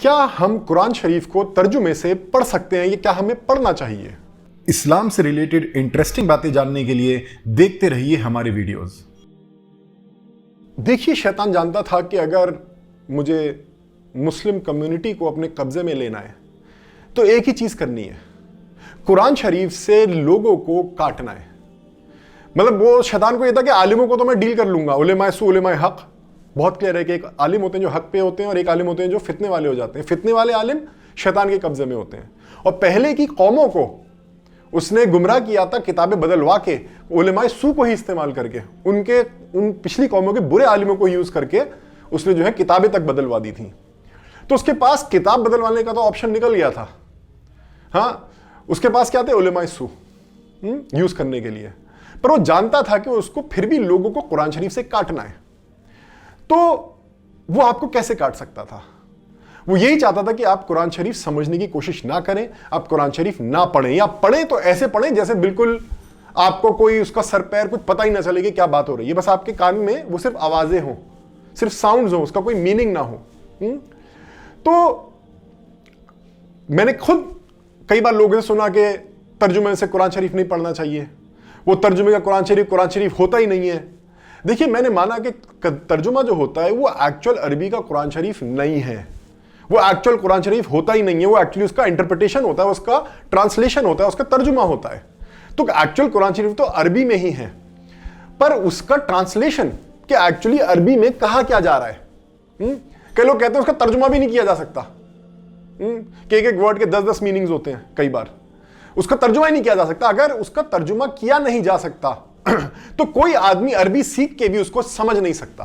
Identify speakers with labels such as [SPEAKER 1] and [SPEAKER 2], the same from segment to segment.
[SPEAKER 1] کیا ہم قرآن شریف کو ترجمے سے پڑھ سکتے ہیں؟ یہ کیا ہمیں پڑھنا چاہیے؟
[SPEAKER 2] اسلام سے ریلیٹڈ انٹرسٹنگ باتیں جاننے کے لیے دیکھتے رہیے ہمارے ویڈیوز۔
[SPEAKER 1] دیکھیے، شیطان جانتا تھا کہ اگر مجھے مسلم کمیونٹی کو اپنے قبضے میں لینا ہے تو ایک ہی چیز کرنی ہے، قرآن شریف سے لوگوں کو کاٹنا ہے۔ مطلب وہ شیطان کو یہ تھا کہ عالموں کو تو میں ڈیل کر لوں گا، علماء سو علماء حق، بہت کلیئر ہے کہ ایک عالم ہوتے ہیں جو حق پہ ہوتے ہیں اور ایک عالم ہوتے ہیں جو فتنے والے ہو جاتے ہیں۔ فتنے والے عالم شیطان کے قبضے میں ہوتے ہیں، اور پہلے کی قوموں کو اس نے گمراہ کیا تھا کتابیں بدلوا کے، علماء سو کو ہی استعمال کر کے، ان پچھلی قوموں کے برے عالموں کو یوز کر کے اس نے جو ہے کتابیں تک بدلوا دی تھیں۔ تو اس کے پاس کتاب بدلوانے کا تو آپشن نکل گیا تھا، ہاں اس کے پاس کیا تھے؟ علماء سو یوز کرنے کے لیے۔ پر وہ جانتا تھا کہ اس کو پھر بھی لوگوں کو قرآن شریف سے کاٹنا ہے، تو وہ آپ کو کیسے کاٹ سکتا تھا؟ وہ یہی چاہتا تھا کہ آپ قرآن شریف سمجھنے کی کوشش نہ کریں، آپ قرآن شریف نہ پڑھیں، یا پڑھیں تو ایسے پڑھیں جیسے بالکل آپ کو کوئی اس کا سر پیر کچھ پتہ ہی نہ چلے کہ کیا بات ہو رہی ہے، بس آپ کے کان میں وہ صرف آوازیں ہوں، صرف ساؤنڈز ہوں، اس کا کوئی میننگ نہ ہو۔ تو میں نے خود کئی بار لوگوں سے سنا کہ ترجمے سے قرآن شریف نہیں پڑھنا چاہیے، وہ ترجمے کا قرآن شریف ہوتا ہی نہیں ہے۔ دیکھیے، میں نے مانا کہ ترجمہ جو ہوتا ہے وہ ایکچوئل عربی کا قرآن شریف نہیں ہے، وہ ایکچوئل قرآن شریف ہوتا ہی نہیں ہے، وہ ایکچولی اس کا انٹرپریٹیشن ہوتا ہے، اس کا ٹرانسلیشن ہوتا ہے، اس کا ترجمہ ہوتا ہے۔ تو ایکچوئل قرآن شریف تو عربی میں ہی ہے، پر اس کا ٹرانسلیشن کہ ایکچولی عربی میں کہا کیا جا رہا ہے۔ کئی لوگ کہتے ہیں اس کا ترجمہ بھی نہیں کیا جا سکتا، کہ ایک ورڈ کے 10 میننگز ہوتے ہیں، کئی بار اس کا ترجمہ ہی نہیں کیا جا سکتا۔ اگر اس کا ترجمہ کیا نہیں جا سکتا تو کوئی آدمی عربی سیکھ کے بھی اس کو سمجھ نہیں سکتا۔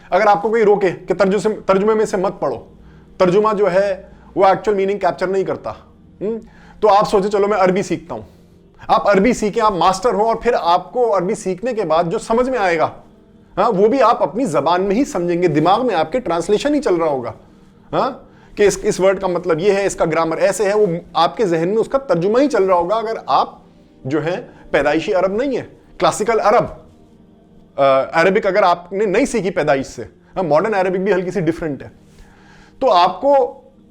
[SPEAKER 1] اگر آپ کو کوئی روکے کہ ترجمے میں سے مت پڑھو، ترجمہ جو ہے وہ ایکچوئل میننگ کیپچر نہیں کرتا، تو آپ سوچے چلو میں عربی سیکھتا ہوں۔ آپ عربی سیکھیں، آپ ماسٹر ہو، اور پھر آپ کو عربی سیکھنے کے بعد جو سمجھ میں آئے گا وہ بھی آپ اپنی زبان میں ہی سمجھیں گے، دماغ میں آپ کے ٹرانسلیشن ہی چل رہا ہوگا کہ اس ورڈ کا مطلب یہ ہے، اس کا گرامر ایسے ہے، وہ آپ کے ذہن میں اس کا ترجمہ ہی چل رہا ہوگا۔ اگر آپ جو ہے پیدائشی عرب نہیں ہے، کلاسیکل عربک اگر آپ نے نہیں سیکھی پیدائش سے، ماڈرن عربک بھی ہلکی سی ڈفرینٹ ہے، تو آپ کو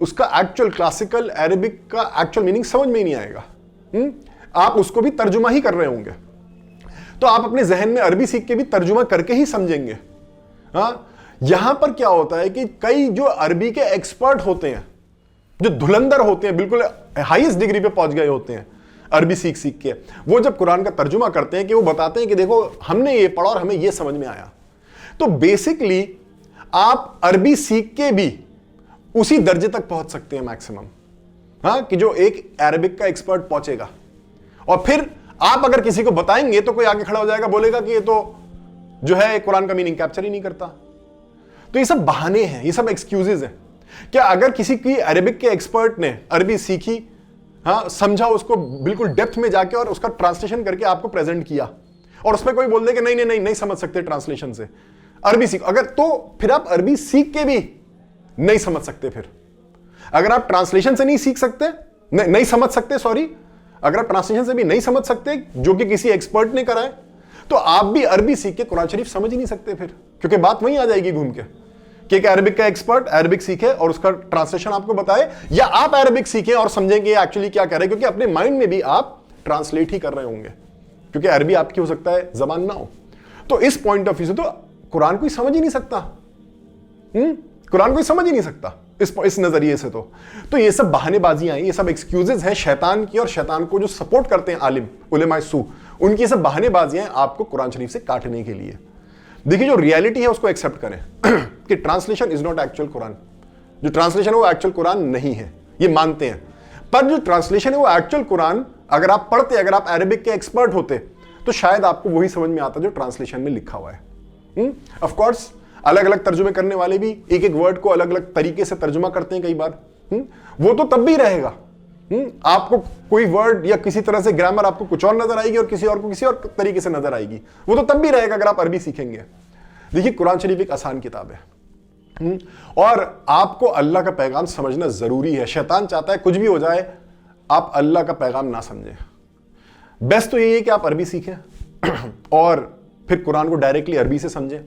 [SPEAKER 1] اس کا ایکچوئل کلاسیکل عربک کا ایکچوئل میننگ سمجھ میں ہی نہیں آئے گا، آپ اس کو بھی ترجمہ ہی کر رہے ہوں گے۔ تو آپ اپنے ذہن میں عربی سیکھ کے بھی ترجمہ کر کے ہی سمجھیں گے۔ یہاں پر کیا ہوتا ہے کہ کئی جو عربی کے ایکسپرٹ ہوتے ہیں، جو دھلندر ہوتے ہیں، بالکل ہائیسٹ ڈگری پہ پہنچ گئے ہوتے ہیں عربی سیکھ کے، وہ جب قرآن کا ترجمہ کرتے ہیں کہ وہ بتاتے ہیں کہ دیکھو ہم نے یہ پڑھا اور ہمیں یہ سمجھ میں آیا۔ تو بیسکلی آپ عربی سیکھ کے بھی اسی درجے تک پہنچ سکتے ہیں میکسیمم، کہ جو ایک عربک کا ایکسپرٹ پہنچے گا۔ اور پھر آپ اگر کسی کو بتائیں گے تو کوئی آگے کھڑا ہو جائے گا، بولے گا کہ یہ تو جو ہے قرآن کا میننگ کیپچر ہی نہیں کرتا۔ تو یہ سب بہانے ہیں، یہ سب ایکسکیوزز ہیں۔ کیا اگر کسی کی عربک کے ایکسپرٹ نے عربی سیکھی، سمجھا اس کو بالکل ڈیپتھ میں جا کے اور اس کا ٹرانسلیشن کر کے آپ کو پریزنٹ کیا، اور اس میں کوئی بول دے کہ نہیں سمجھ سکتے ٹرانسلیشن سے، عربی سیکھ، اگر تو پھر آپ عربی سیکھ کے بھی نہیں سمجھ سکتے۔ پھر اگر آپ ٹرانسلیشن سے نہیں سیکھ سکتے، نہیں سمجھ سکتے، سوری، اگر آپ ٹرانسلیشن سے بھی نہیں سمجھ سکتے جو کہ کسی ایکسپرٹ نے کرا ہے، تو آپ بھی عربی سیکھ کے قرآن شریف سمجھ ہی نہیں سکتے پھر، کیونکہ بات وہیں آ جائے گی گھوم کے کہ ایک عربک کا ایکسپرٹ عربک سیکھے اور اس کا ٹرانسلیشن آپ کو بتائے، یا آپ عربک سیکھیں اور سمجھیں گے ایکچولی کیا کہہ رہے ہیں، کیونکہ اپنے مائنڈ میں بھی آپ ٹرانسلیٹ ہی کر رہے ہوں گے، کیونکہ عربی آپ کی ہو سکتا ہے زبان نہ ہو۔ تو اس پوائنٹ آف ویو سے تو قرآن کوئی سمجھ ہی نہیں سکتا، قرآن کوئی سمجھ ہی نہیں سکتا اس نظریے سے۔ تو یہ سب بہانے بازیاں ہیں، یہ سب ایکسکیوزز ہیں شیطان کی، اور شیطان کو جو سپورٹ کرتے ہیں عالم علماء سو، ان کی سب بہانے بازیاں ہیں آپ کو قرآن شریف سے کاٹنے کے لیے۔ دیکھیے، جو ریئلٹی ہے اس کو ایکسیپٹ کریں کہ ٹرانسلیشن از ناٹ ایکچوئل قرآن، جو ٹرانسلیشن ہے وہ ایکچوئل قرآن نہیں ہے، یہ مانتے ہیں۔ پر جو ٹرانسلیشن ہے وہ ایکچوئل قرآن اگر آپ پڑھتے، اگر آپ عربک کے ایکسپرٹ ہوتے، تو شاید آپ کو وہی سمجھ میں آتا جو ٹرانسلیشن میں لکھا ہوا ہے۔ آف کورس الگ الگ ترجمے کرنے والے بھی ایک ایک ورڈ کو الگ الگ طریقے سے ترجمہ کرتے ہیں کئی بار، وہ تو تب بھی رہے گا۔ آپ کو کوئی ورڈ یا کسی طرح سے گرامر آپ کو کچھ اور نظر آئے گی اور کسی اور کو کسی اور طریقے سے نظر آئے گی، وہ تو تب بھی رہے گا اگر آپ عربی سیکھیں گے۔ دیکھیے، قرآن شریف ایک آسان کتاب ہے، اور آپ کو اللہ کا پیغام سمجھنا ضروری ہے۔ شیطان چاہتا ہے کچھ بھی ہو جائے آپ اللہ کا پیغام نہ سمجھیں۔ بیسٹ تو یہی ہے کہ آپ عربی سیکھیں اور پھر قرآن کو ڈائریکٹلی عربی سے سمجھیں۔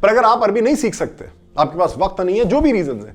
[SPEAKER 1] پر اگر آپ عربی نہیں سیکھ سکتے، آپ کے پاس وقت نہیں ہے، جو بھی ریزنز ہیں،